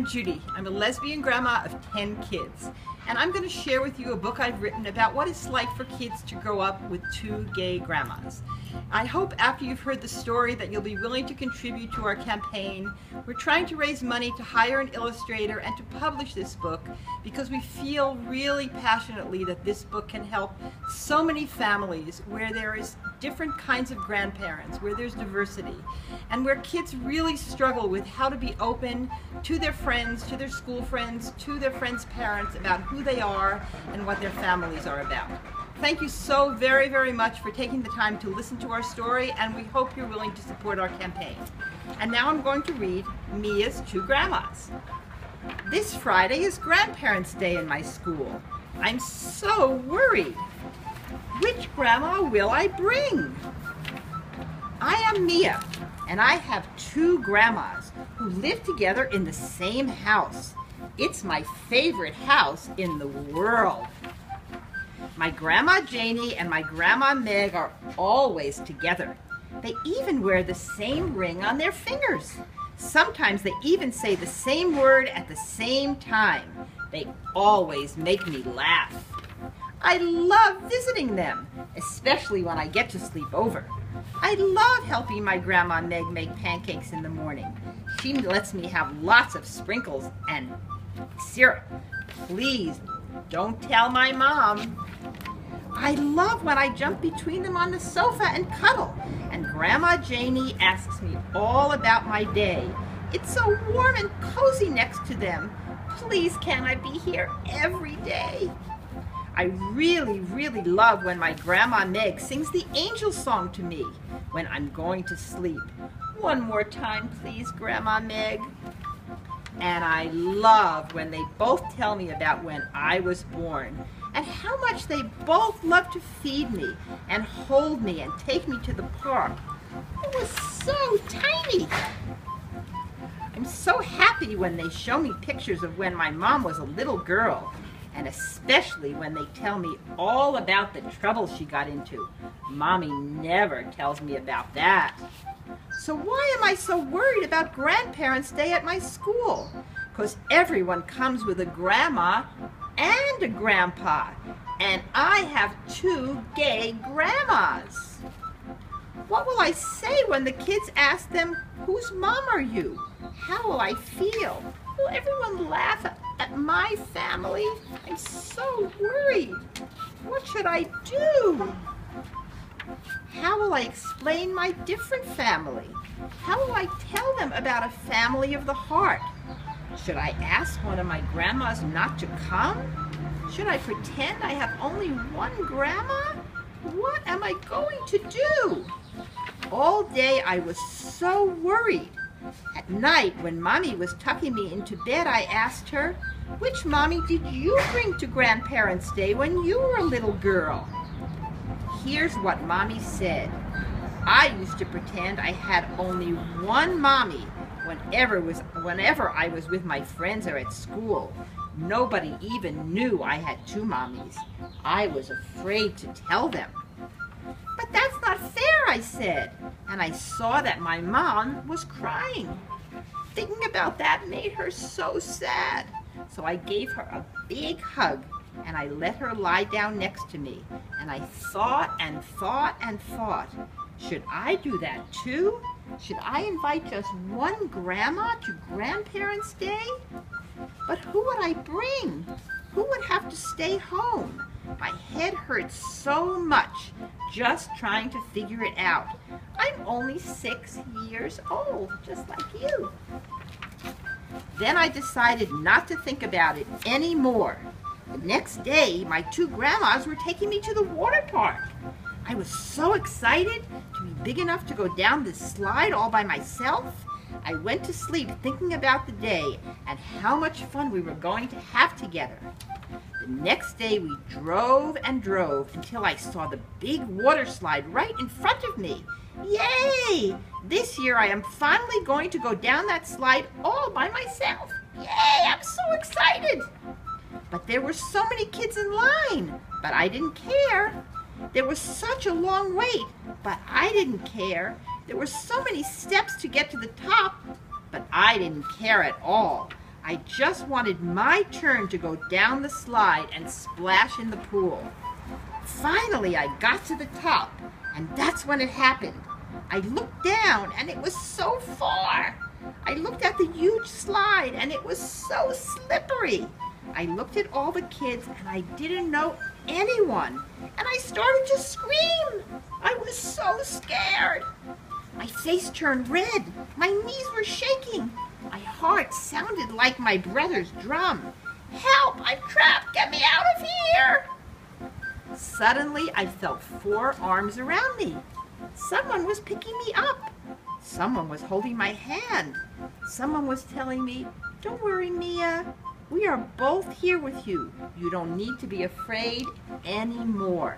I'm Judy. I'm a lesbian grandma of 10 kids, and I'm going to share with you a book I've written about what it's like for kids to grow up with two gay grandmas. I hope after you've heard the story that you'll be willing to contribute to our campaign. We're trying to raise money to hire an illustrator and to publish this book because we feel really passionately that this book can help so many families where there is different kinds of grandparents, where there's diversity, and where kids really struggle with how to be open to their friends, to their school friends, to their friends' parents about who they are and what their families are about. Thank you so very, very much for taking the time to listen to our story, and we hope you're willing to support our campaign. And now I'm going to read Mia's Two Grandmas. This Friday is Grandparents' Day in my school. I'm so worried. Which grandma will I bring? I am Mia, and I have two grandmas who live together in the same house. It's my favorite house in the world. My grandma Janie and my grandma Meg are always together. They even wear the same ring on their fingers. Sometimes they even say the same word at the same time. They always make me laugh. I love visiting them, especially when I get to sleep over. I love helping my grandma Meg make pancakes in the morning. She lets me have lots of sprinkles and syrup. Please don't tell my mom. I love when I jump between them on the sofa and cuddle, and Grandma Janie asks me all about my day. It's so warm and cozy next to them. Please, can I be here every day? I really, really love when my Grandma Meg sings the angel song to me when I'm going to sleep. One more time, please, Grandma Meg. And I love when they both tell me about when I was born and how much they both love to feed me and hold me and take me to the park. It was so tiny. I'm so happy when they show me pictures of when my mom was a little girl, and especially when they tell me all about the trouble she got into. Mommy never tells me about that. So why am I so worried about Grandparents' Day at my school? Because everyone comes with a grandma and a grandpa, and I have two gay grandmas. What will I say when the kids ask them, "Whose mom are you?" How will I feel? Will everyone laugh at my family? I'm so worried. What should I do? How will I explain my different family? How will I tell them about a family of the heart? Should I ask one of my grandmas not to come? Should I pretend I have only one grandma? What am I going to do? All day I was so worried. At night, when Mommy was tucking me into bed, I asked her, "Which Mommy did you bring to Grandparents' Day when you were a little girl?" Here's what Mommy said. "I used to pretend I had only one Mommy whenever I was with my friends or at school. Nobody even knew I had two mommies. I was afraid to tell them." "But that's not fair," I said, and I saw that my mom was crying. Thinking about that made her so sad. So I gave her a big hug, and I let her lie down next to me, and I thought and thought and thought. Should I do that too? Should I invite just one grandma to Grandparents' Day? But who would I bring? Who would have to stay home? My head hurts so much just trying to figure it out. I'm only 6 years old, just like you. Then I decided not to think about it anymore. The next day, my two grandmas were taking me to the water park. I was so excited to be big enough to go down this slide all by myself. I went to sleep thinking about the day and how much fun we were going to have together. The next day we drove and drove until I saw the big water slide right in front of me. Yay! This year I am finally going to go down that slide all by myself. Yay! I'm so excited! But there were so many kids in line, but I didn't care. There was such a long wait, but I didn't care. There were so many steps to get to the top, but I didn't care at all. I just wanted my turn to go down the slide and splash in the pool. Finally, I got to the top, and that's when it happened. I looked down, and it was so far. I looked at the huge slide, and it was so slippery. I looked at all the kids, and I didn't know anyone, and I started to scream. I was so scared. My face turned red. My knees were shaking. My heart sounded like my brother's drum. Help! I'm trapped! Get me out of here! Suddenly, I felt 4 arms around me. Someone was picking me up. Someone was holding my hand. Someone was telling me, "Don't worry, Mia. We are both here with you. You don't need to be afraid anymore."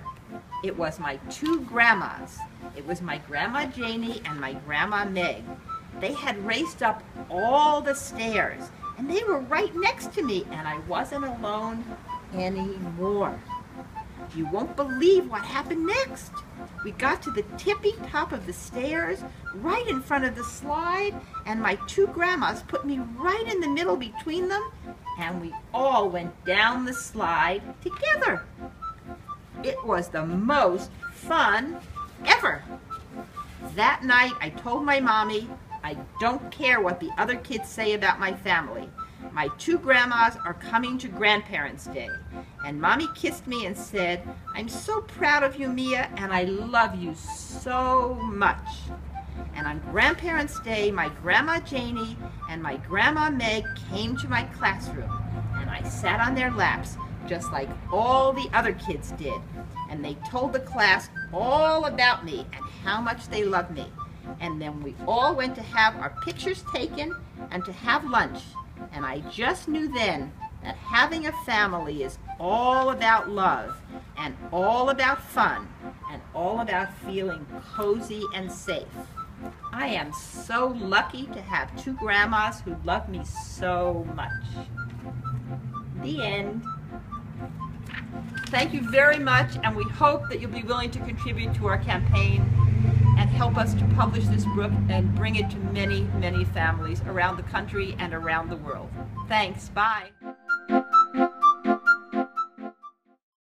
It was my 2 grandmas. It was my Grandma Janie and my Grandma Meg. They had raced up all the stairs, and they were right next to me, and I wasn't alone anymore. You won't believe what happened next. We got to the tippy top of the stairs, right in front of the slide, and my 2 grandmas put me right in the middle between them, and we all went down the slide together. It was the most fun ever. That night, I told my mommy, I don't care what the other kids say about my family. My 2 grandmas are coming to Grandparents' Day. And Mommy kissed me and said, "I'm so proud of you, Mia, and I love you so much." And on Grandparents' Day, my Grandma Janie and my Grandma Meg came to my classroom, and I sat on their laps just like all the other kids did. And they told the class all about me and how much they loved me. And then we all went to have our pictures taken and to have lunch. And I just knew then that having a family is all about love and all about fun and all about feeling cozy and safe. I am so lucky to have 2 grandmas who love me so much. The end. Thank you very much, and we hope that you'll be willing to contribute to our campaign and help us to publish this book and bring it to many, many families around the country and around the world. Thanks. Bye.